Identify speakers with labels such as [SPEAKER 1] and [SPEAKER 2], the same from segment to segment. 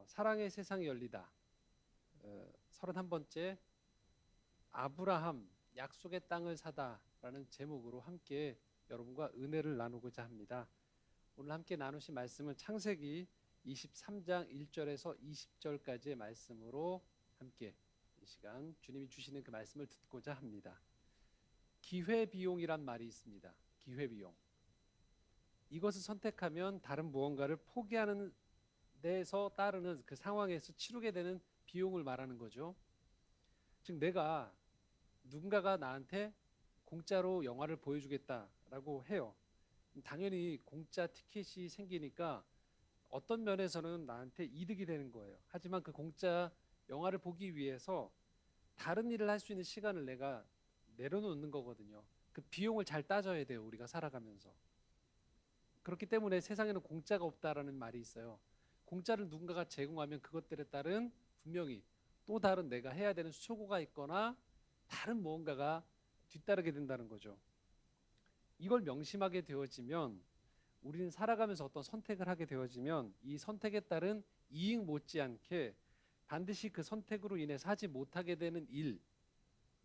[SPEAKER 1] 사랑의 세상이 열리다. 31번째 아브라함 약속의 땅을 사다라는 제목으로 함께 여러분과 은혜를 나누고자 합니다. 오늘 함께 나누신 말씀은 창세기 23장 1절에서 20절까지의 말씀으로 함께 이 시간 주님이 주시는 그 말씀을 듣고자 합니다. 기회비용이란 말이 있습니다. 기회비용. 이것을 선택하면 다른 무언가를 포기하는 데서 따르는 그 상황에서 치르게 되는 비용을 말하는 거죠. 즉 내가 누군가가 나한테 공짜로 영화를 보여주겠다라고 해요. 당연히 공짜 티켓이 생기니까 어떤 면에서는 나한테 이득이 되는 거예요. 하지만 그 공짜 영화를 보기 위해서 다른 일을 할 수 있는 시간을 내가 내려놓는 거거든요. 그 비용을 잘 따져야 돼요. 우리가 살아가면서. 그렇기 때문에 세상에는 공짜가 없다라는 말이 있어요. 공짜를 누군가가 제공하면 그것들에 따른 분명히 또 다른 내가 해야 되는 수고가 있거나 다른 무언가가 뒤따르게 된다는 거죠. 이걸 명심하게 되어지면 우리는 살아가면서 어떤 선택을 하게 되어지면 이 선택에 따른 이익 못지않게 반드시 그 선택으로 인해서 하지 못하게 되는 일,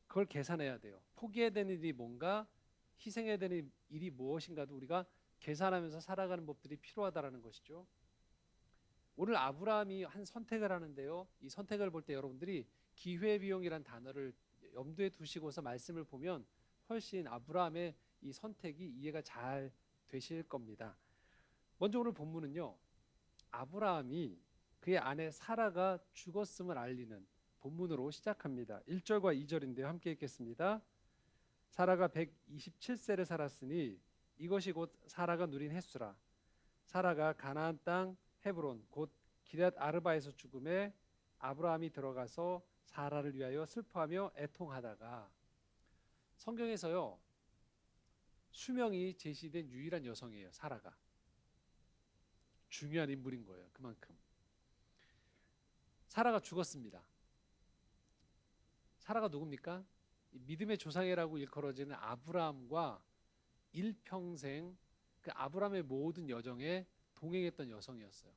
[SPEAKER 1] 그걸 계산해야 돼요. 포기해야 되는 일이 뭔가, 희생해야 되는 일이 무엇인가도 우리가 계산하면서 살아가는 법들이 필요하다라는 것이죠. 오늘 아브라함이 한 선택을 하는데요. 이 선택을 볼 때 여러분들이 기회비용이란 단어를 염두에 두시고서 말씀을 보면 훨씬 아브라함의 이 선택이 이해가 잘 되실 겁니다. 먼저 오늘 본문은요. 아브라함이 그의 아내 사라가 죽었음을 알리는 본문으로 시작합니다. 1절과 2절인데요. 함께 읽겠습니다. 사라가 127세를 살았으니 이것이 곧 사라가 누린 횟수라. 사라가 가나안 땅 헤브론 곧 기럇 아르바에서 죽음에 아브라함이 들어가서 사라를 위하여 슬퍼하며 애통하다가. 성경에서요 수명이 제시된 유일한 여성이에요. 사라가 중요한 인물인 거예요. 그만큼 사라가 죽었습니다. 사라가 누굽니까? 믿음의 조상이라고 일컬어지는 아브라함과 일평생 그 아브라함의 모든 여정에 동행했던 여성이었어요.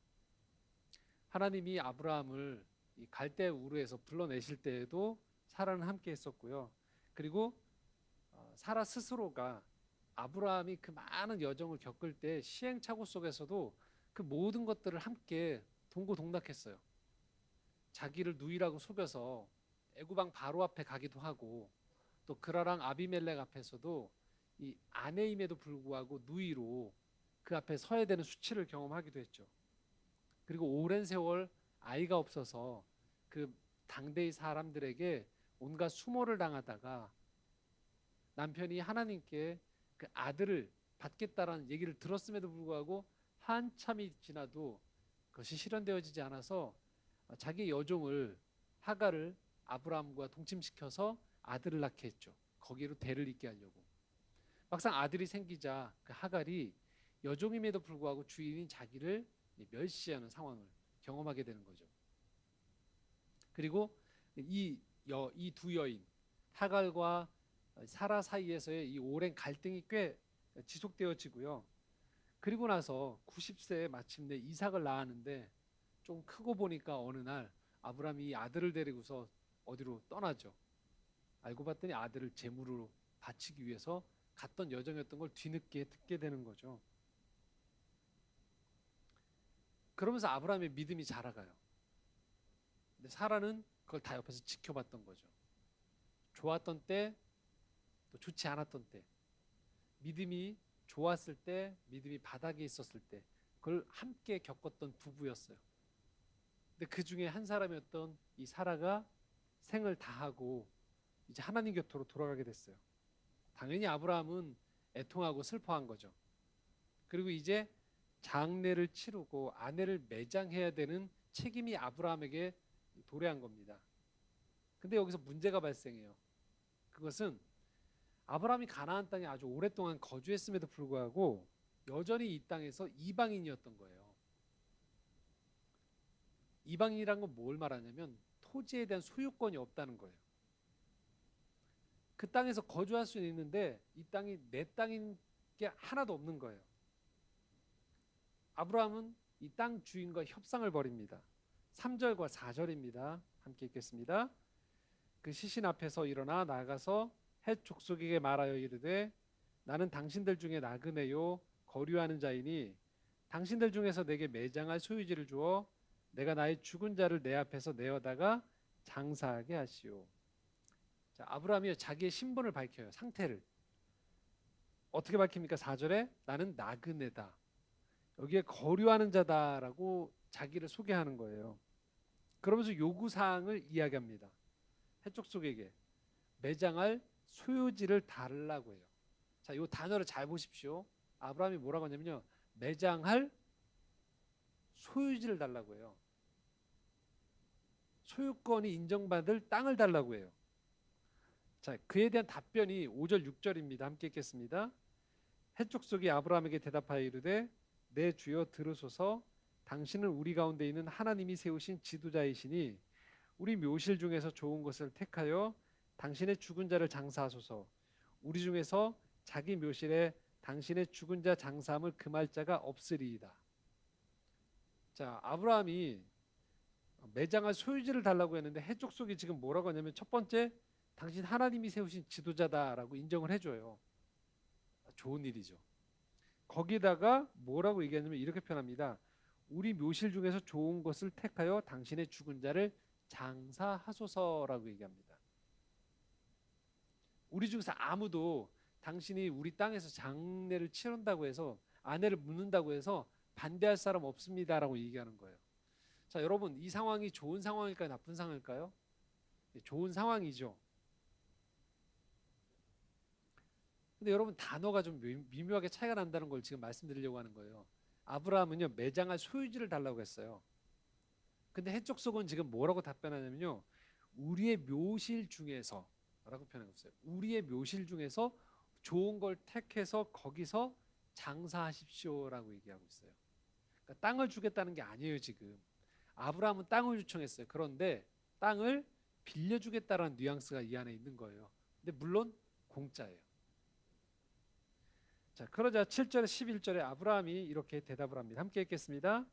[SPEAKER 1] 하나님이 아브라함을 이 갈대 우르에서 불러내실 때에도 사라는 함께 했었고요. 그리고 사라 스스로가 아브라함이 그 많은 여정을 겪을 때 시행착오 속에서도 그 모든 것들을 함께 동고동락했어요. 자기를 누이라고 속여서 애굽왕 바로 앞에 가기도 하고 또 그라랑 아비멜렉 앞에서도 이 아내임에도 불구하고 누이로 그 앞에 서야 되는 수치를 경험하기도 했죠. 그리고 오랜 세월 아이가 없어서 그 당대의 사람들에게 온갖 수모를 당하다가 남편이 하나님께 그 아들을 받겠다라는 얘기를 들었음에도 불구하고 한참이 지나도 그것이 실현되어지지 않아서 자기 여종을 하갈을 아브라함과 동침시켜서 아들을 낳게 했죠. 거기로 대를 잇게 하려고. 막상 아들이 생기자 그 하갈이 여종임에도 불구하고 주인인 자기를 멸시하는 상황을 경험하게 되는 거죠. 그리고 이 두 여인 하갈과 사라 사이에서의 이 오랜 갈등이 꽤 지속되어지고요. 그리고 나서 90세에 마침내 이삭을 낳았는데 좀 크고 보니까 어느 날 아브라함이 이 아들을 데리고서 어디로 떠나죠. 알고 봤더니 아들을 제물로 바치기 위해서 갔던 여정이었던 걸 뒤늦게 듣게 되는 거죠. 그러면서 아브라함의 믿음이 자라가요. 근데 사라는 그걸 다 옆에서 지켜봤던 거죠. 좋았던 때, 또 좋지 않았던 때, 믿음이 좋았을 때, 믿음이 바닥에 있었을 때, 그걸 함께 겪었던 부부였어요. 근데 그 중에 한 사람이었던 이 사라가 생을 다하고 이제 하나님 곁으로 돌아가게 됐어요. 당연히 아브라함은 애통하고 슬퍼한 거죠. 그리고 이제 장례를 치르고 아내를 매장해야 되는 책임이 아브라함에게 도래한 겁니다. 근데 여기서 문제가 발생해요. 그것은 아브라함이 가나안 땅에 아주 오랫동안 거주했음에도 불구하고 여전히 이 땅에서 이방인이었던 거예요. 이방인이란 건 뭘 말하냐면 토지에 대한 소유권이 없다는 거예요. 그 땅에서 거주할 수는 있는데 이 땅이 내 땅인 게 하나도 없는 거예요. 아브라함은 이 땅 주인과 협상을 벌입니다. 3절과 4절입니다. 함께 읽겠습니다. 그 시신 앞에서 일어나 나가서 헷 족속에게 말하여 이르되 나는 당신들 중에 나그네요 거류하는 자이니 당신들 중에서 내게 매장할 소유지를 주어 내가 나의 죽은 자를 내 앞에서 내어다가 장사하게 하시오. 자, 아브라함이 자기의 신분을 밝혀요. 상태를. 어떻게 밝힙니까? 4절에 나는 나그네다. 여기에 거류하는 자다라고 자기를 소개하는 거예요. 그러면서 요구사항을 이야기합니다. 해족속에게 매장할 소유지를 달라고 해요. 자, 이 단어를 잘 보십시오. 아브라함이 뭐라고 하냐면요. 매장할 소유지를 달라고 해요. 소유권이 인정받을 땅을 달라고 해요. 자, 그에 대한 답변이 5절 6절입니다. 함께 읽겠습니다. 헷족속이 아브라함에게 대답하여 이르되 내 주여 들으소서 당신은 우리 가운데 있는 하나님이 세우신 지도자이시니 우리 묘실 중에서 좋은 것을 택하여 당신의 죽은 자를 장사하소서. 우리 중에서 자기 묘실에 당신의 죽은 자 장사함을 금할 자가 없으리이다. 자, 아브라함이 매장할 소유지를 달라고 했는데 해족속이 지금 뭐라고 하냐면 첫 번째 당신 하나님이 세우신 지도자다라고 인정을 해줘요. 좋은 일이죠. 거기다가 뭐라고 얘기하냐면 이렇게 표현합니다. 우리 묘실 중에서 좋은 것을 택하여 당신의 죽은 자를 장사하소서라고 얘기합니다. 우리 중에서 아무도 당신이 우리 땅에서 장례를 치른다고 해서 아내를 묻는다고 해서 반대할 사람 없습니다라고 얘기하는 거예요. 자, 여러분 이 상황이 좋은 상황일까요? 나쁜 상황일까요? 좋은 상황이죠. 근데 여러분 단어가 좀 미묘하게 차이가 난다는 걸 지금 말씀드리려고 하는 거예요. 아브라함은요 매장할 소유지를 달라고 했어요. 근데 해족속은 지금 뭐라고 답변하냐면요. 우리의 묘실 중에서 라고 표현하고 있어요. 우리의 묘실 중에서 좋은 걸 택해서 거기서 장사하십시오라고 얘기하고 있어요. 그러니까 땅을 주겠다는 게 아니에요 지금. 아브라함은 땅을 요청했어요. 그런데 땅을 빌려주겠다라는 뉘앙스가 이 안에 있는 거예요. 근데 물론 공짜예요. 자, 그러자 7절에 11절에 아브라함이 이렇게 대답을 합니다. 함께 읽겠습니다.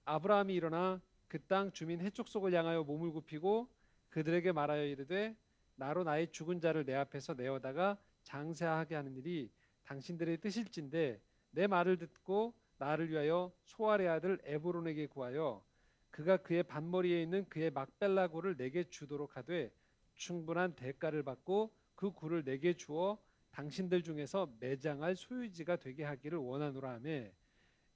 [SPEAKER 1] 아브라함이 일어나 그 땅 주민 해족속을 향하여 몸을 굽히고 그들에게 말하여 이르되 나로 나의 죽은 자를 내 앞에서 내어다가 장사하게 하는 일이 당신들의 뜻일진데 내 말을 듣고 나를 위하여 소알의 아들 에브론에게 구하여 그가 그의 반머리에 있는 그의 막벨라굴을 내게 주도록 하되 충분한 대가를 받고 그 굴을 내게 주어 당신들 중에서 매장할 소유지가 되게 하기를 원하노라 하며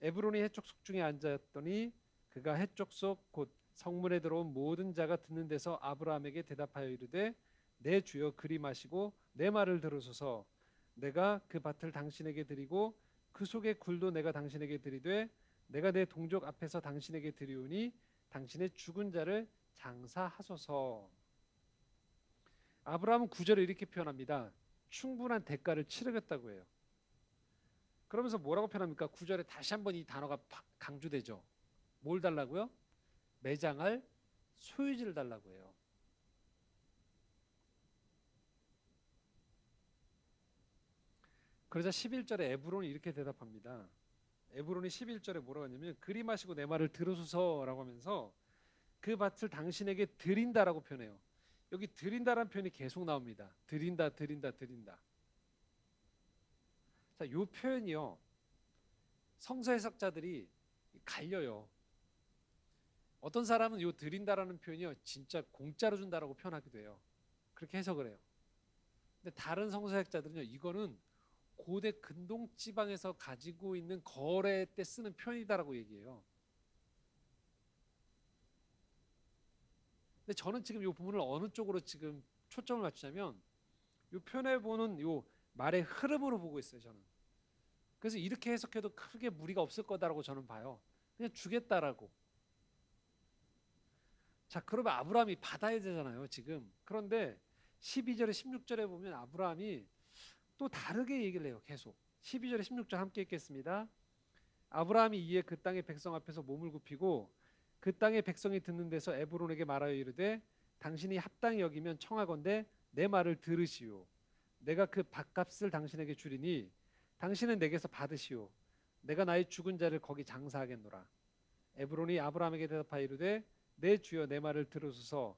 [SPEAKER 1] 에브론이 해족속 중에 앉았더니 그가 해족속 곧 성문에 들어온 모든 자가 듣는 데서 아브라함에게 대답하여 이르되 내 주여 그리 마시고 내 말을 들으소서. 내가 그 밭을 당신에게 드리고 그 속의 굴도 내가 당신에게 드리되 내가 내 동족 앞에서 당신에게 드리오니 당신의 죽은 자를 장사하소서. 아브라함은 9절에 이렇게 표현합니다. 충분한 대가를 치르겠다고 해요. 그러면서 뭐라고 표현합니까? 9절에 다시 한번 이 단어가 강조되죠. 뭘 달라고요? 매장할 소유지를 달라고 해요. 그러자 11절에 에브론이 이렇게 대답합니다. 에브론이 11절에 뭐라고 하냐면 그리 마시고 내 말을 들으소서라고 하면서 그 밭을 당신에게 드린다라고 표현해요. 여기 드린다라는 표현이 계속 나옵니다. 드린다, 드린다, 드린다. 자, 이 표현이요. 성서 해석자들이 갈려요. 어떤 사람은 이 드린다라는 표현이요. 진짜 공짜로 준다라고 표현하기도 해요. 그렇게 해석을 해요. 근데 다른 성서 해석자들은요. 이거는 고대 근동 지방에서 가지고 있는 거래 때 쓰는 표현이다라고 얘기해요. 근데 저는 지금 이 부분을 어느 쪽으로 지금 초점을 맞추냐면 이 표현해 보는 이 말의 흐름으로 보고 있어요. 저는. 그래서 이렇게 해석해도 크게 무리가 없을 거다라고 저는 봐요. 그냥 주겠다라고. 자, 그러면 아브라함이 받아야 되잖아요, 지금. 그런데 12절에 16절에 보면 아브라함이 또 다르게 얘기를 해요. 계속. 12절에 16절 함께 읽겠습니다. 아브라함이 이에 그 땅의 백성 앞에서 몸을 굽히고 그 땅의 백성이 듣는 데서 에브론에게 말하여 이르되 당신이 합당히 여기면 청하건대 내 말을 들으시오. 내가 그 밭값을 당신에게 주리니 당신은 내게서 받으시오. 내가 나의 죽은 자를 거기 장사하겠노라. 에브론이 아브라함에게 대답하여 이르되 내 주여 내 말을 들으소서.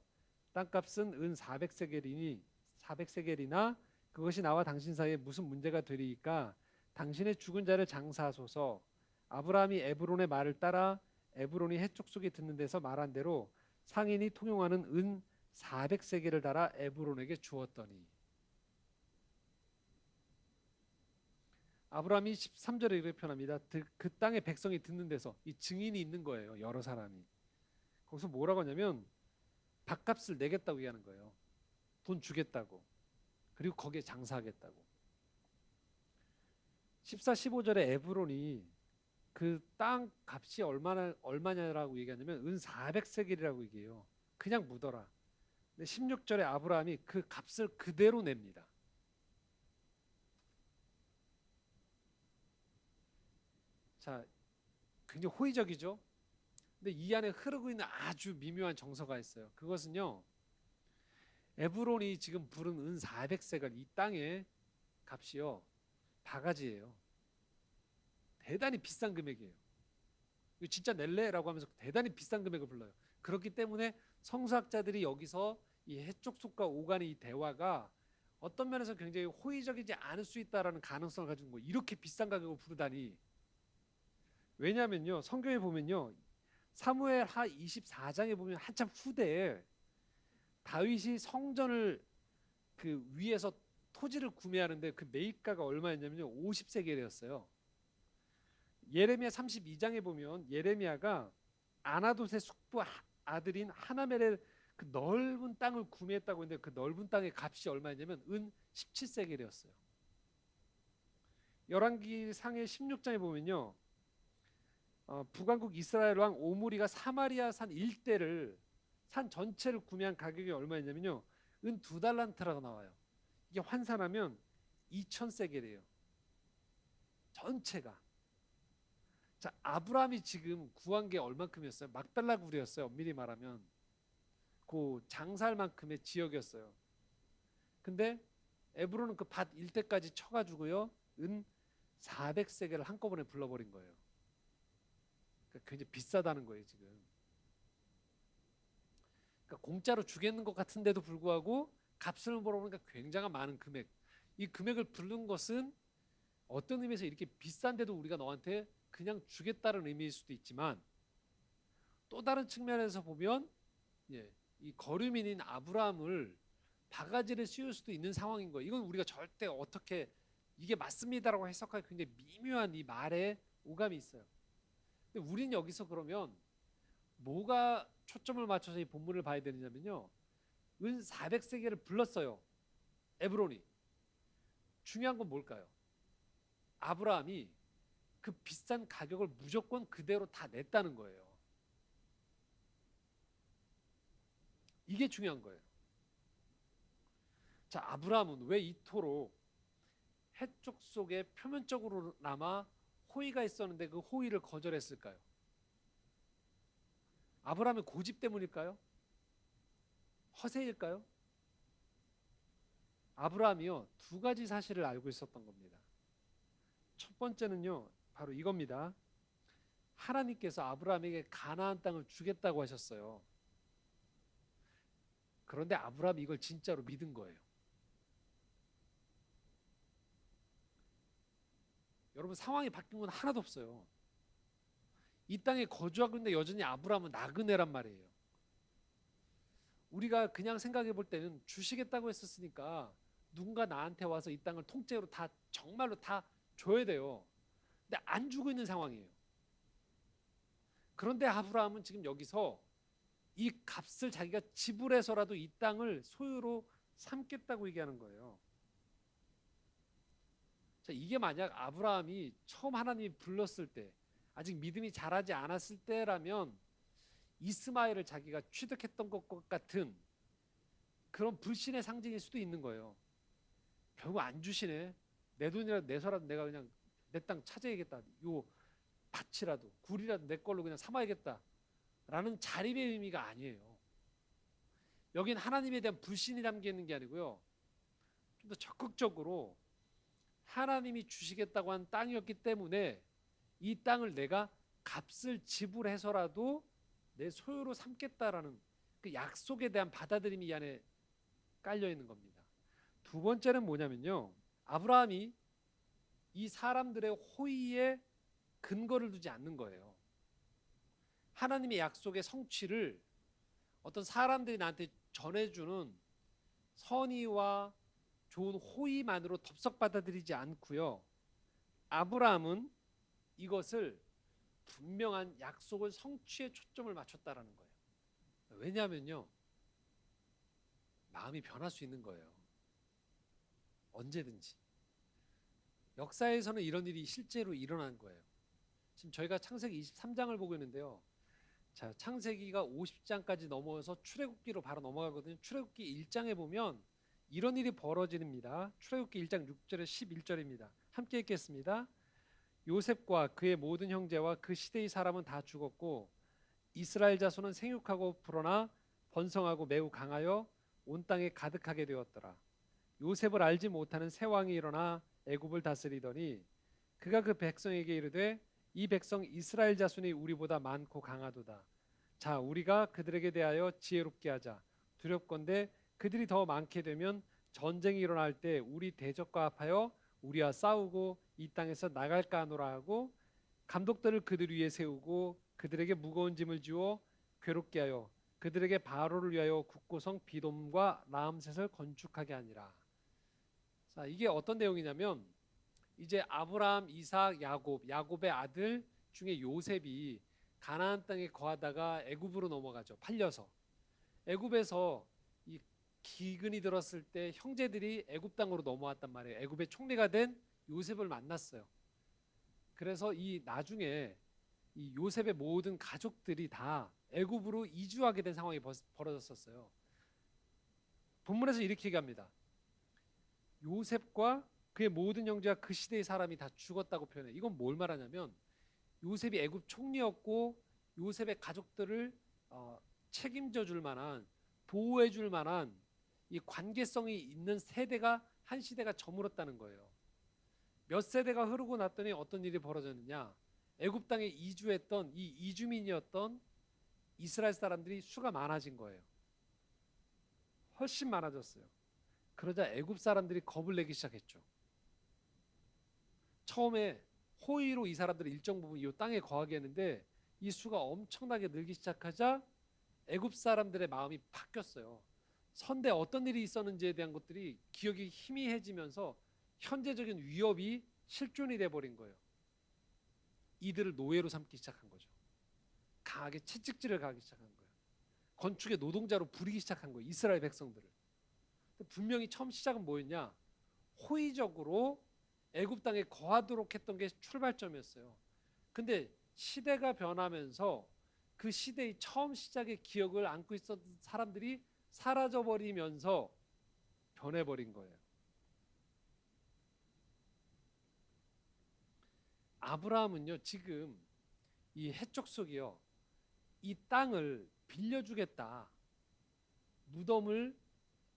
[SPEAKER 1] 땅값은 은 400세겔이나 그것이 나와 당신 사이에 무슨 문제가 되리이까. 당신의 죽은 자를 장사하소서. 아브라함이 에브론의 말을 따라 에브론이 해쪽 속에 듣는 데서 말한 대로 상인이 통용하는 은 400세겔을 달아 에브론에게 주었더니. 아브라함이 13절에 이렇게 표현합니다. 그 땅의 백성이 듣는 데서, 이 증인이 있는 거예요. 여러 사람이. 거기서 뭐라고 하냐면 밥값을 내겠다고 얘기하는 거예요. 돈 주겠다고. 그리고 거기에 장사하겠다고. 14, 15절에 에브론이 그 땅 값이 얼마냐라고 얘기하냐면 은 400세겔이라고 얘기해요. 그냥 묻어라. 근데 16절에 아브라함이 그 값을 그대로 냅니다. 자, 굉장히 호의적이죠. 근데 이 안에 흐르고 있는 아주 미묘한 정서가 있어요. 그것은요, 에브론이 지금 부른 은 400세겔 이 땅의 값이요, 바가지예요. 대단히 비싼 금액이에요. 이거 진짜 낼래라고 하면서 대단히 비싼 금액을 불러요. 그렇기 때문에 성서학자들이 여기서 이 해족속과 오간의 이 대화가 어떤 면에서 굉장히 호의적이지 않을 수 있다라는 가능성을 가지고 이렇게 비싼 가격을 부르다니. 왜냐하면요, 성경에 보면요, 사무엘하 24장에 보면 한참 후대에 다윗이 성전을 그 위에서 토지를 구매하는데 그 매입가가 얼마였냐면요, 50세겔이었어요. 예레미야 32장에 보면 예레미야가 아나돗의 숙부 아들인 하나멜의 그 넓은 땅을 구매했다고 했는데 그 넓은 땅의 값이 얼마였냐면 은 17세겔이었어요. 열왕기 상해 16장에 보면요, 북왕국 이스라엘 왕 오므리가 사마리아 산 일대를, 산 전체를 구매한 가격이 얼마였냐면요, 은 2달란트라고 나와요. 이게 환산하면 2000세겔이에요. 전체가. 자, 아브라함이 지금 구한 게 얼만큼이었어요? 막달라 굴이었어요. 엄밀히 말하면 그 장사할 만큼의 지역이었어요. 근데 에브론은 그 밭 일대까지 쳐가지고요, 은 400세겔을 한꺼번에 불러버린 거예요. 그러니까 굉장히 비싸다는 거예요 지금. 그러니까 공짜로 주겠는 것 같은데도 불구하고 값을 물어보니까 굉장한 많은 금액. 이 금액을 부른 것은 어떤 의미에서 이렇게 비싼데도 우리가 너한테 그냥 주겠다는 의미일 수도 있지만, 또 다른 측면에서 보면 이 거류민인 아브라함을 바가지를 씌울 수도 있는 상황인 거예요. 이건 우리가 절대 어떻게 이게 맞습니다라고 해석하기 굉장히 미묘한 이 말에 오감이 있어요. 근데 우린 여기서 그러면 뭐가 초점을 맞춰서 이 본문을 봐야 되느냐면요, 은 400세겔을 불렀어요, 에브론이. 중요한 건 뭘까요? 아브라함이 그 비싼 가격을 무조건 그대로 다 냈다는 거예요. 이게 중요한 거예요. 자, 아브라함은 왜 이토록 해쪽 속에 표면적으로나마 호의가 있었는데 그 호의를 거절했을까요? 아브라함의 고집 때문일까요? 허세일까요? 아브라함이요, 두 가지 사실을 알고 있었던 겁니다. 첫 번째는요, 바로 이겁니다. 하나님께서 아브라함에게 가나안 땅을 주겠다고 하셨어요. 그런데 아브라함이 이걸 진짜로 믿은 거예요. 여러분, 상황이 바뀐 건 하나도 없어요. 이 땅에 거주하고 있는데 여전히 아브라함은 나그네란 말이에요. 우리가 그냥 생각해 볼 때는 주시겠다고 했었으니까 누군가 나한테 와서 이 땅을 통째로 다 정말로 다 줘야 돼요. 근데 안 주고 있는 상황이에요. 그런데 아브라함은 지금 여기서 이 값을 자기가 지불해서라도 이 땅을 소유로 삼겠다고 얘기하는 거예요. 자, 이게 만약 아브라함이 처음 하나님이 불렀을 때, 아직 믿음이 자라지 않았을 때라면 이스마엘을 자기가 취득했던 것 같은 그런 불신의 상징일 수도 있는 거예요. 결국 안 주시네. 내 돈이라도 내서라도 내가 그냥 내 땅 찾아야겠다. 요 밭이라도 굴이라도 내 걸로 그냥 삼아야겠다 라는 자립의 의미가 아니에요. 여긴 하나님에 대한 불신이 담겨 있는 게 아니고요, 좀 더 적극적으로 하나님이 주시겠다고 한 땅이었기 때문에 이 땅을 내가 값을 지불해서라도 내 소유로 삼겠다라는 그 약속에 대한 받아들임이 이 안에 깔려 있는 겁니다. 두 번째는 뭐냐면요. 아브라함이 이 사람들의 호의에 근거를 두지 않는 거예요. 하나님의 약속의 성취를 어떤 사람들이 나한테 전해주는 선의와 좋은 호의만으로 덥석 받아들이지 않고요. 아브라함은 이것을 분명한 약속을 성취에 초점을 맞췄다라는 거예요. 왜냐하면요. 마음이 변할 수 있는 거예요. 언제든지. 역사에서는 이런 일이 실제로 일어난 거예요. 지금 저희가 창세기 23장을 보고 있는데요. 자, 창세기가 50장까지 넘어서 출애굽기로 바로 넘어가거든요. 출애굽기 1장에 보면 이런 일이 벌어집니다. 출애굽기 1장 6절에 11절입니다. 함께 읽겠습니다. 요셉과 그의 모든 형제와 그 시대의 사람은 다 죽었고 이스라엘 자손은 생육하고 불어나 번성하고 매우 강하여 온 땅에 가득하게 되었더라. 요셉을 알지 못하는 새 왕이 일어나 애굽을 다스리더니 그가 그 백성에게 이르되 이 백성 이스라엘 자손이 우리보다 많고 강하도다. 자, 우리가 그들에게 대하여 지혜롭게 하자. 두렵건대 그들이 더 많게 되면 전쟁이 일어날 때 우리 대적과 합하여 우리와 싸우고 이 땅에서 나갈까 하노라 하고 감독들을 그들 위에 세우고 그들에게 무거운 짐을 주어 괴롭게 하여 그들에게 바로를 위하여 국고성 비돔과 라암셋을 건축하게 하니라. 자, 이게 어떤 내용이냐면 이제 아브라함, 이삭, 야곱의 아들 중에 요셉이 가나안 땅에 거하다가 애굽으로 넘어가죠. 팔려서. 애굽에서 이 기근이 들었을 때 형제들이 애굽 땅으로 넘어왔단 말이에요. 애굽의 총리가 된 요셉을 만났어요. 그래서 이 나중에 이 요셉의 모든 가족들이 다 애굽으로 이주하게 된 상황이 벌어졌었어요. 본문에서 이렇게 얘기합니다. 요셉과 그의 모든 형제와 그 시대의 사람이 다 죽었다고 표현해요. 이건 뭘 말하냐면 요셉이 애굽 총리였고 요셉의 가족들을 책임져 줄 만한, 보호해 줄 만한 이 관계성이 있는 세대가 한 시대가 저물었다는 거예요. 몇 세대가 흐르고 났더니 어떤 일이 벌어졌느냐? 애굽 땅에 이주했던 이 이주민이었던 이스라엘 사람들이 수가 많아진 거예요. 훨씬 많아졌어요. 그러자 애굽 사람들이 겁을 내기 시작했죠. 처음에 호의로 이 사람들이 일정 부분 이 땅에 거하게 했는데 이 수가 엄청나게 늘기 시작하자 애굽 사람들의 마음이 바뀌었어요. 선대 어떤 일이 있었는지에 대한 것들이 기억이 희미해지면서 현재적인 위협이 실존이 돼버린 거예요. 이들을 노예로 삼기 시작한 거죠. 강하게 채찍질을 가기 시작한 거예요. 건축의 노동자로 부리기 시작한 거예요. 이스라엘 백성들을. 분명히 처음 시작은 뭐였냐? 호의적으로 애굽 땅에 거하도록 했던 게 출발점이었어요. 근데 시대가 변하면서 그 시대의 처음 시작의 기억을 안고 있었던 사람들이 사라져버리면서 변해버린 거예요. 아브라함은요, 지금 이 해족속이요, 이 땅을 빌려주겠다, 무덤을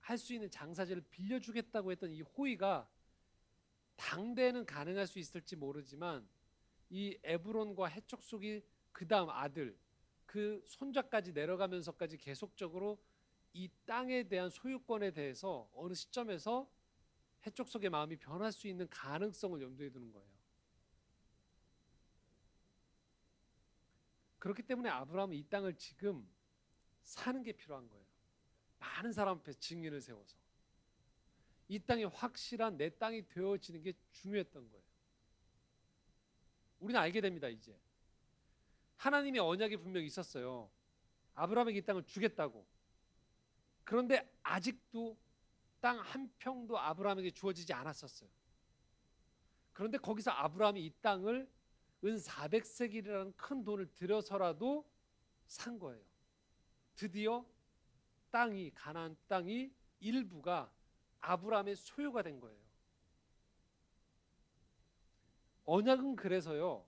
[SPEAKER 1] 할 수 있는 장사지를 빌려주겠다고 했던 이 호의가 당대에는 가능할 수 있을지 모르지만 이 에브론과 해족속이 그 다음 아들, 그 손자까지 내려가면서까지 계속적으로 이 땅에 대한 소유권에 대해서 어느 시점에서 해족속의 마음이 변할 수 있는 가능성을 염두에 두는 거예요. 그렇기 때문에 아브라함은 이 땅을 지금 사는 게 필요한 거예요. 많은 사람 앞에 증인을 세워서 이 땅이 확실한 내 땅이 되어지는 게 중요했던 거예요. 우리는 알게 됩니다. 이제 하나님의 언약이 분명히 있었어요. 아브라함에게 이 땅을 주겠다고. 그런데 아직도 땅 한 평도 아브라함에게 주어지지 않았었어요. 그런데 거기서 아브라함이 이 땅을 은 400세겔이라는 큰 돈을 들여서라도 산 거예요. 드디어 땅이, 가나안 땅이 일부가 아브라함의 소유가 된 거예요. 언약은 그래서요,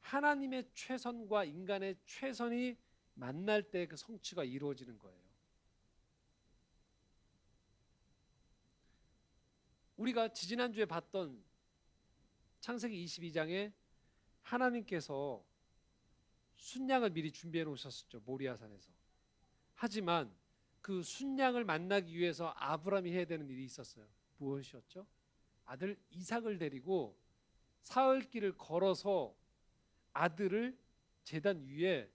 [SPEAKER 1] 하나님의 최선과 인간의 최선이 만날 때 그 성취가 이루어지는 거예요. 우리가 지지난주에 봤던 창세기 22장에 하나님께서 순양을 미리 준비해 놓으셨었죠. 모리아산에서. 하지만 그 순양을 만나기 위해서 아브라함이 해야 되는 일이 있었어요. 무엇이었죠? 아들 이삭을 데리고 사흘길을 걸어서 아들을 제단 위에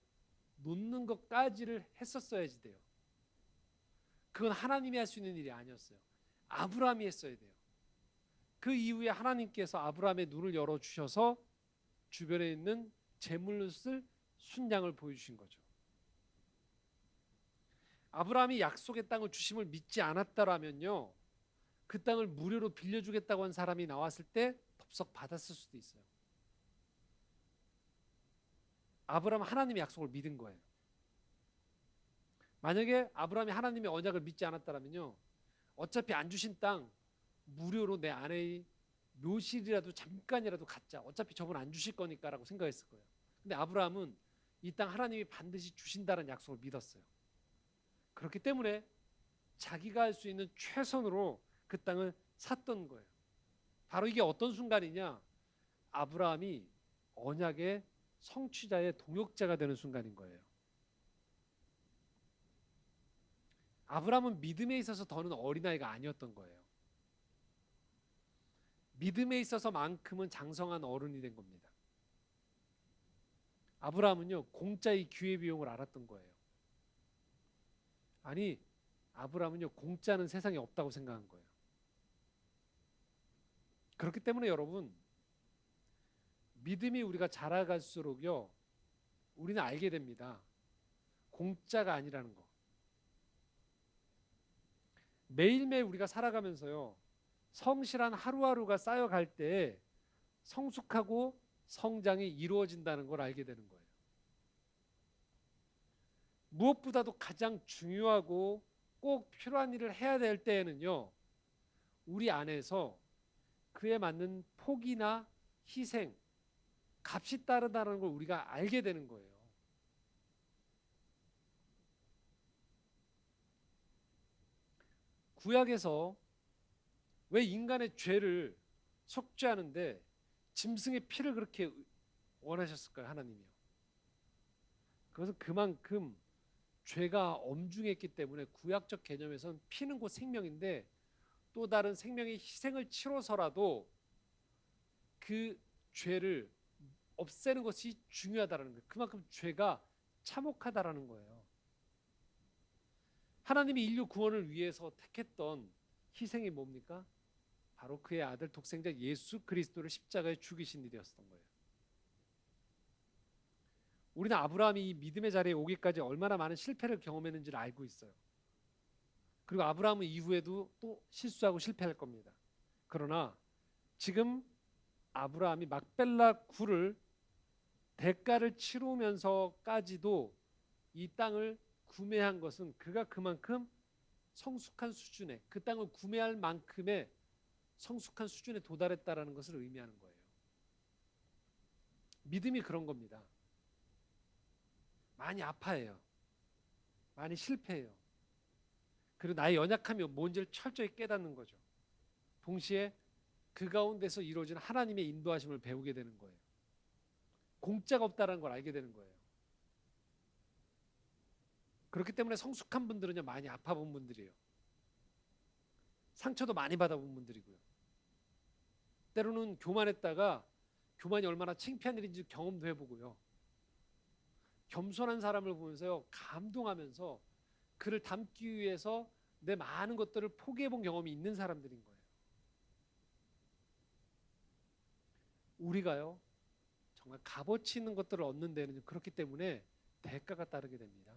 [SPEAKER 1] 놓는 것까지를 했었어야지 돼요. 그건 하나님이 할 수 있는 일이 아니었어요. 아브라함이 했어야 돼요. 그 이후에 하나님께서 아브라함의 눈을 열어주셔서 주변에 있는 제물을 순양을 보여주신 거죠. 아브라함이 약속의 땅을 주심을 믿지 않았다라면요, 그 땅을 무료로 빌려주겠다고 한 사람이 나왔을 때 덥석 받았을 수도 있어요. 아브라함은 하나님의 약속을 믿은 거예요. 만약에 아브라함이 하나님의 언약을 믿지 않았다면요, 어차피 안 주신 땅 무료로 내 아내의 묘실이라도 잠깐이라도 갖자. 어차피 저분 안 주실 거니까라고 생각했을 거예요. 근데 아브라함은 이 땅 하나님이 반드시 주신다는 약속을 믿었어요. 그렇기 때문에 자기가 할 수 있는 최선으로 그 땅을 샀던 거예요. 바로 이게 어떤 순간이냐? 아브라함이 언약의 성취자의 동역자가 되는 순간인 거예요. 아브라함은 믿음에 있어서 더는 어린아이가 아니었던 거예요. 믿음에 있어서만큼은 장성한 어른이 된 겁니다. 아브라함은요, 공짜의 기회비용을 알았던 거예요. 아니, 아브라함은요, 공짜는 세상에 없다고 생각한 거예요. 그렇기 때문에 여러분, 믿음이 우리가 자라갈수록요, 우리는 알게 됩니다. 공짜가 아니라는 거. 매일매일 우리가 살아가면서요, 성실한 하루하루가 쌓여갈 때 성숙하고 성장이 이루어진다는 걸 알게 되는 거예요. 무엇보다도 가장 중요하고 꼭 필요한 일을 해야 될 때에는요, 우리 안에서 그에 맞는 포기나 희생, 값이 따르다는 걸 우리가 알게 되는 거예요. 구약에서 왜 인간의 죄를 속죄하는데 짐승의 피를 그렇게 원하셨을까요? 하나님이요. 그것은 그만큼 죄가 엄중했기 때문에 구약적 개념에서는 피는 곧 생명인데 또 다른 생명의 희생을 치러서라도 그 죄를 없애는 것이 중요하다는 거예요. 그만큼 죄가 참혹하다라는 거예요. 하나님이 인류 구원을 위해서 택했던 희생이 뭡니까? 바로 그의 아들 독생자 예수 그리스도를 십자가에 죽이신 일이었던 거예요. 우리는 아브라함이 이 믿음의 자리에 오기까지 얼마나 많은 실패를 경험했는지를 알고 있어요. 그리고 아브라함은 이후에도 또 실수하고 실패할 겁니다. 그러나 지금 아브라함이 막벨라 굴을 대가를 치르면서까지도 이 땅을 구매한 것은 그가 그만큼 성숙한 수준에, 그 땅을 구매할 만큼의 성숙한 수준에 도달했다라는 것을 의미하는 거예요. 믿음이 그런 겁니다. 많이 아파해요. 많이 실패해요. 그리고 나의 연약함이 뭔지를 철저히 깨닫는 거죠. 동시에 그 가운데서 이루어지는 하나님의 인도하심을 배우게 되는 거예요. 공짜가 없다는 걸 알게 되는 거예요. 그렇기 때문에 성숙한 분들은요, 많이 아파본 분들이에요. 상처도 많이 받아본 분들이고요. 때로는 교만했다가 교만이 얼마나 창피한 일인지 경험도 해보고요. 겸손한 사람을 보면서요, 감동하면서 그를 닮기 위해서 내 많은 것들을 포기해본 경험이 있는 사람들인 거예요. 우리가요, 정말 값어치 있는 것들을 얻는 데는 그렇기 때문에 대가가 따르게 됩니다.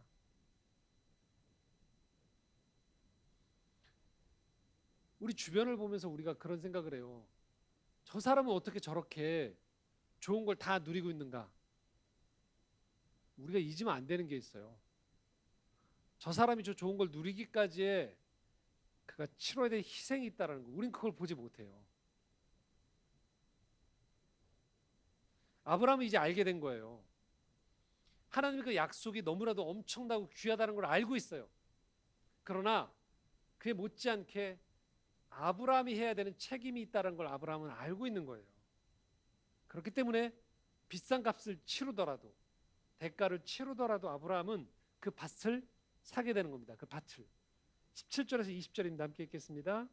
[SPEAKER 1] 우리 주변을 보면서 우리가 그런 생각을 해요. 저 사람은 어떻게 저렇게 좋은 걸 다 누리고 있는가? 우리가 잊으면 안 되는 게 있어요. 저 사람이 저 좋은 걸 누리기까지의 그가 치러야 될 희생이 있다는 거. 우린 그걸 보지 못해요. 아브라함은 이제 알게 된 거예요. 하나님의 그 약속이 너무나도 엄청나고 귀하다는 걸 알고 있어요. 그러나 그에 못지않게 아브라함이 해야 되는 책임이 있다는 걸 아브라함은 알고 있는 거예요. 그렇기 때문에 비싼 값을 치르더라도 대가를 치르더라도 아브라함은 그 밭을 사게 되는 겁니다. 그 밭을. 17절에서 20절입니다. 함께 읽겠습니다.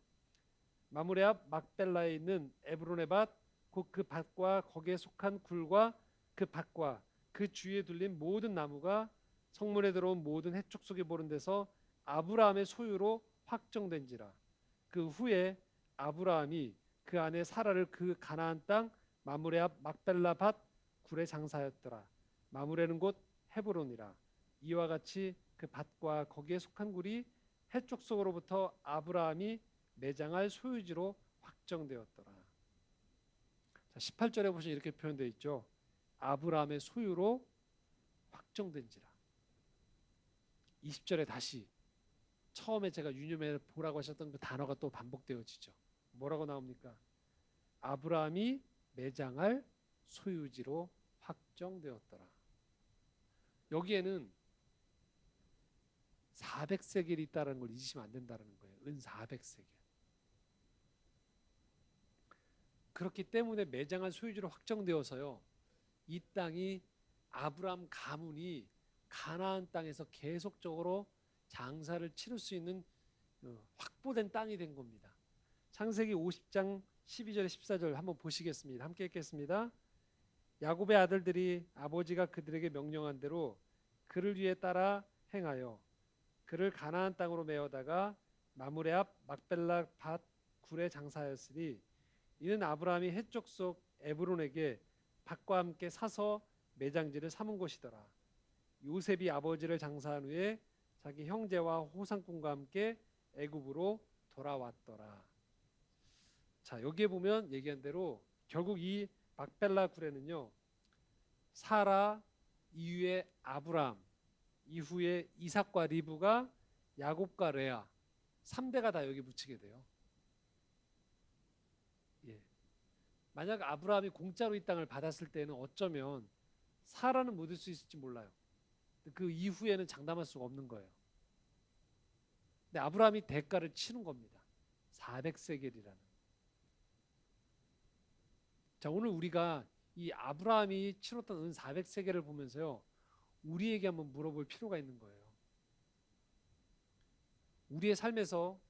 [SPEAKER 1] 마므레 앞 막벨라에 있는 에브론의 밭, 곧 그 밭과 거기에 속한 굴과 그 밭과 그 주위에 둘린 모든 나무가 성문에 들어온 모든 해쪽 속에 보는 데서 아브라함의 소유로 확정된지라. 그 후에 아브라함이 그 안에 사라를 그 가나안 땅 마므레 앞 막벨라 밭 굴에 장사하였더라. 마므레는 곧 헤브론이라. 이와 같이 그 밭과 거기에 속한 굴이 해쪽 속으로부터 아브라함이 매장할 소유지로 확정되었더라. 자, 18절에 보시면 이렇게 표현되어 있죠. 아브라함의 소유로 확정된지라. 20절에 다시 처음에 제가 유념해 보라고 하셨던 그 단어가 또 반복되어지죠. 뭐라고 나옵니까? 아브라함이 매장할 소유지로 확정되었더라. 여기에는 400세겔이 있다는 걸 잊으시면 안 된다는 거예요. 은 400세겔. 그렇기 때문에 매장한 소유지로 확정되어서요. 이 땅이 아브라함 가문이 가나안 땅에서 계속적으로 장사를 치를 수 있는 확보된 땅이 된 겁니다. 창세기 50장 12절 14절 한번 보시겠습니다. 함께 읽겠습니다. 야곱의 아들들이 아버지가 그들에게 명령한 대로 그를 위해 따라 행하여 그를 가나안 땅으로 메어다가 마므레 앞 막벨라 밭 굴에 장사하였으니 이는 아브라함이 해쪽 속 에브론에게 밭과 함께 사서 매장지를 삼은 곳이더라. 요셉이 아버지를 장사한 후에 자기 형제와 호상꾼과 함께 애굽으로 돌아왔더라. 자, 여기에 보면 얘기한 대로 결국 이 막벨라 굴에는요, 사라 이후에 아브라함, 이후에 이삭과 리브가 야곱과 레아 3대가 다 여기 묻히게 돼요. 예. 만약 아브라함이 공짜로 이 땅을 받았을 때는 어쩌면 사라는 묻을 수 있을지 몰라요. 그 이후에는 장담할 수가 없는 거예요. 근데 아브라함이 대가를 치는 겁니다. 400세겔이라는. 자, 오늘 우리가 이 아브라함이 치렀던 은 400세겔을 보면서요, 우리에게 한번 물어볼 필요가 있는 거예요. 우리의 삶에서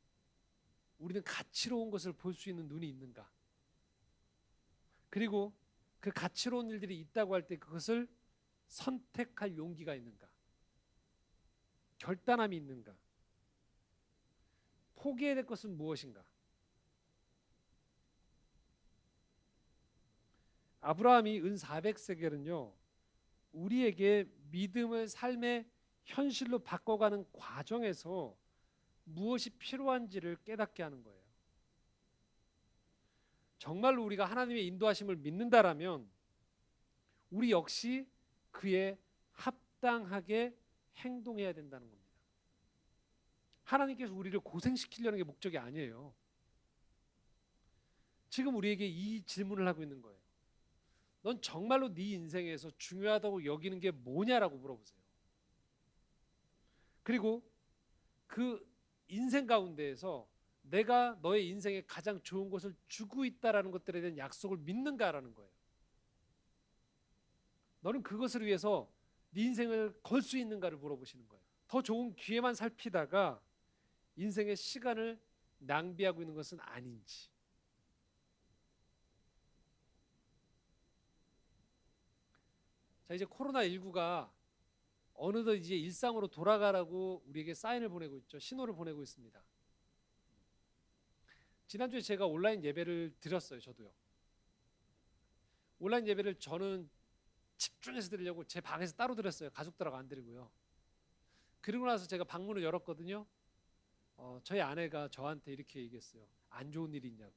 [SPEAKER 1] 우리는 가치로운 것을 볼 수 있는 눈이 있는가? 그리고 그 가치로운 일들이 있다고 할 때 그것을 선택할 용기가 있는가? 결단함이 있는가? 포기해야 될 것은 무엇인가? 아브라함이 은 400세겔은요, 우리에게 믿음을 삶의 현실로 바꿔가는 과정에서 무엇이 필요한지를 깨닫게 하는 거예요. 정말로 우리가 하나님의 인도하심을 믿는다라면 우리 역시 그에 합당하게 행동해야 된다는 겁니다. 하나님께서 우리를 고생시키려는 게 목적이 아니에요. 지금 우리에게 이 질문을 하고 있는 거예요. 넌 정말로 네 인생에서 중요하다고 여기는 게 뭐냐라고 물어보세요. 그리고 그 인생 가운데에서 내가 너의 인생에 가장 좋은 것을 주고 있다라는 것들에 대한 약속을 믿는가라는 거예요. 너는 그것을 위해서 네 인생을 걸 수 있는가를 물어보시는 거예요. 더 좋은 기회만 살피다가 인생의 시간을 낭비하고 있는 것은 아닌지. 자, 이제 코로나19가 어느덧 이제 일상으로 돌아가라고 우리에게 사인을 보내고 있죠. 신호를 보내고 있습니다. 지난주에 제가 온라인 예배를 드렸어요. 저도요. 온라인 예배를 저는 집중해서 드리려고 제 방에서 따로 드렸어요. 가족들하고 안 드리고요. 그리고 나서 제가 방문을 열었거든요. 저희 아내가 저한테 이렇게 얘기했어요. 안 좋은 일이 있냐고.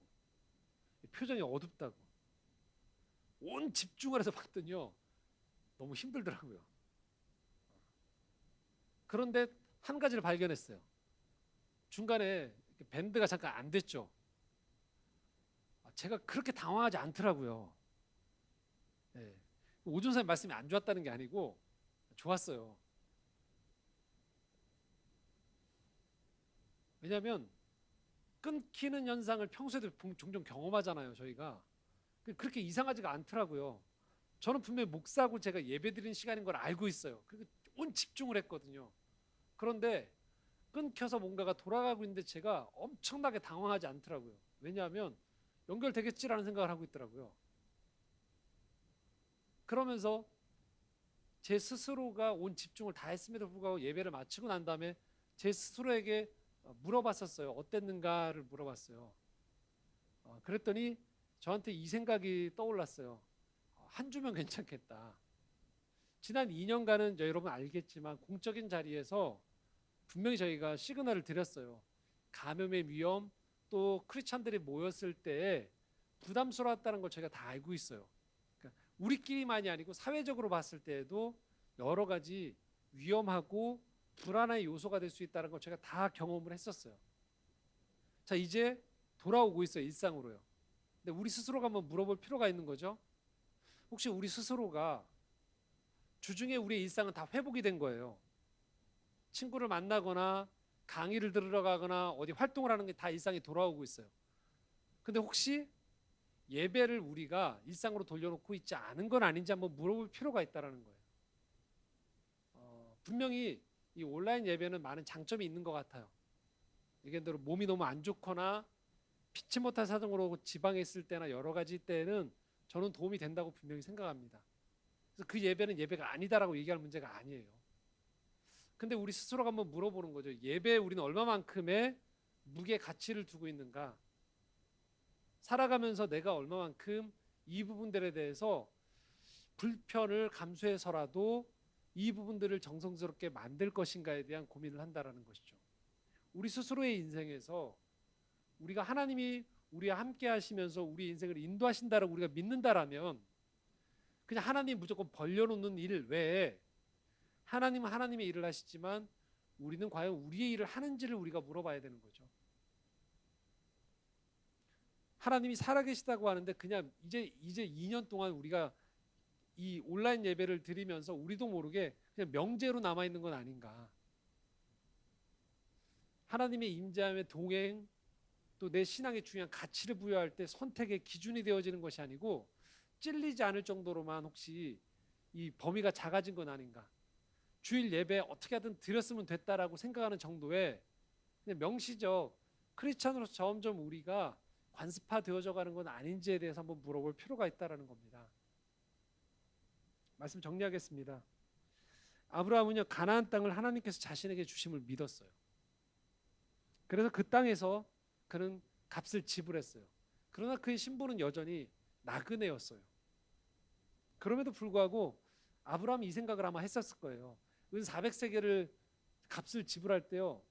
[SPEAKER 1] 표정이 어둡다고. 온 집중을 해서 봤더니요, 너무 힘들더라고요. 그런데 한 가지를 발견했어요. 중간에 밴드가 잠깐 안 됐죠. 제가 그렇게 당황하지 않더라고요. 네. 오전사님 말씀이 안 좋았다는 게 아니고 좋았어요. 왜냐하면 끊기는 현상을 평소에도 종종 경험하잖아요. 저희가 그렇게 이상하지가 않더라고요. 저는 분명히 목사고 제가 예배드리는 시간인 걸 알고 있어요. 그리고 온 집중을 했거든요. 그런데 끊겨서 뭔가가 돌아가고 있는데 제가 엄청나게 당황하지 않더라고요. 왜냐하면 연결되겠지라는 생각을 하고 있더라고요. 그러면서 제 스스로가 온 집중을 다 했음에도 불구하고 예배를 마치고 난 다음에 제 스스로에게 물어봤었어요. 어땠는가를 물어봤어요. 그랬더니 저한테 이 생각이 떠올랐어요. 한 주면 괜찮겠다. 지난 2년간은 여러분 알겠지만 공적인 자리에서 분명히 저희가 시그널을 드렸어요. 감염의 위험, 또 크리스찬들이 모였을 때 부담스러웠다는 걸 저희가 다 알고 있어요. 그러니까 우리끼리만이 아니고 사회적으로 봤을 때에도 여러 가지 위험하고 불안한 요소가 될 수 있다는 걸 제가 다 경험을 했었어요. 자, 이제 돌아오고 있어요. 일상으로요. 근데 우리 스스로가 한번 물어볼 필요가 있는 거죠. 혹시 우리 스스로가 주중에 우리의 일상은 다 회복이 된 거예요. 친구를 만나거나 강의를 들으러 가거나 어디 활동을 하는 게 다 일상이 돌아오고 있어요. 근데 혹시 예배를 우리가 일상으로 돌려놓고 있지 않은 건 아닌지 한번 물어볼 필요가 있다는 거예요. 분명히 이 온라인 예배는 많은 장점이 있는 것 같아요. 얘기대로 몸이 너무 안 좋거나 피치 못할 사정으로 지방에 있을 때나 여러 가지 때는 저는 도움이 된다고 분명히 생각합니다. 그래서 그 예배는 예배가 아니다라고 얘기할 문제가 아니에요. 근데 우리 스스로가 한번 물어보는 거죠. 예배에 우리는 얼마만큼의 무게 가치를 두고 있는가? 살아가면서 내가 얼마만큼 이 부분들에 대해서 불편을 감수해서라도 이 부분들을 정성스럽게 만들 것인가에 대한 고민을 한다라는 것이죠. 우리 스스로의 인생에서 우리가 하나님이 우리와 함께 하시면서 우리 인생을 인도하신다라고 우리가 믿는다라면 그냥 하나님 무조건 벌려놓는 일 외에 하나님은 하나님의 일을 하시지만 우리는 과연 우리의 일을 하는지를 우리가 물어봐야 되는 거죠. 하나님이 살아계시다고 하는데 그냥 이제 2년 동안 우리가 이 온라인 예배를 드리면서 우리도 모르게 그냥 명제로 남아있는 건 아닌가. 하나님의 임재함의 동행 또 내 신앙에 중요한 가치를 부여할 때 선택의 기준이 되어지는 것이 아니고 찔리지 않을 정도로만 혹시 이 범위가 작아진 건 아닌가. 주일 예배 어떻게 하든 드렸으면 됐다라고 생각하는 정도의 명시적 크리스찬으로서 점점 우리가 관습화되어져 가는 건 아닌지에 대해서 한번 물어볼 필요가 있다는 겁니다. 말씀 정리하겠습니다. 아브라함은요 가나안 땅을 하나님께서 자신에게 주심을 믿었어요. 그래서 그 땅에서 그는 값을 지불했어요. 그러나 그의 신분은 여전히 나그네였어요. 그럼에도 불구하고 아브라함이 이 생각을 아마 했었을 거예요. 은 400세겔을 값을 지불할 때요.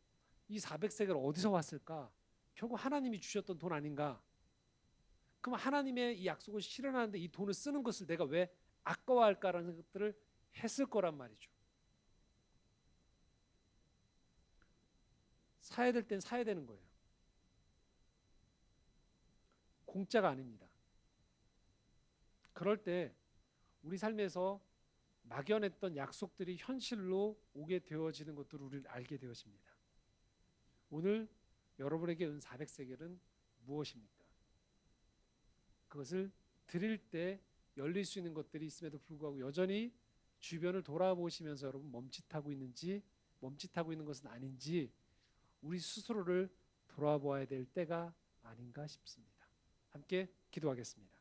[SPEAKER 1] 이 400세겔 어디서 왔을까? 결국 하나님이 주셨던 돈 아닌가? 그럼 하나님의 이 약속을 실현하는데 이 돈을 쓰는 것을 내가 왜 아까워할까라는 것들을 했을 거란 말이죠. 사야 될 땐 사야 되는 거예요. 공짜가 아닙니다. 그럴 때 우리 삶에서 막연했던 약속들이 현실로 오게 되어지는 것들을 우리는 알게 되어집니다. 오늘 여러분에게 은 400세겔은 무엇입니까? 그것을 드릴 때 열릴 수 있는 것들이 있음에도 불구하고 여전히 주변을 돌아보시면서 여러분 멈칫하고 있는지 멈칫하고 있는 것은 아닌지 우리 스스로를 돌아보아야 될 때가 아닌가 싶습니다. 함께 기도하겠습니다.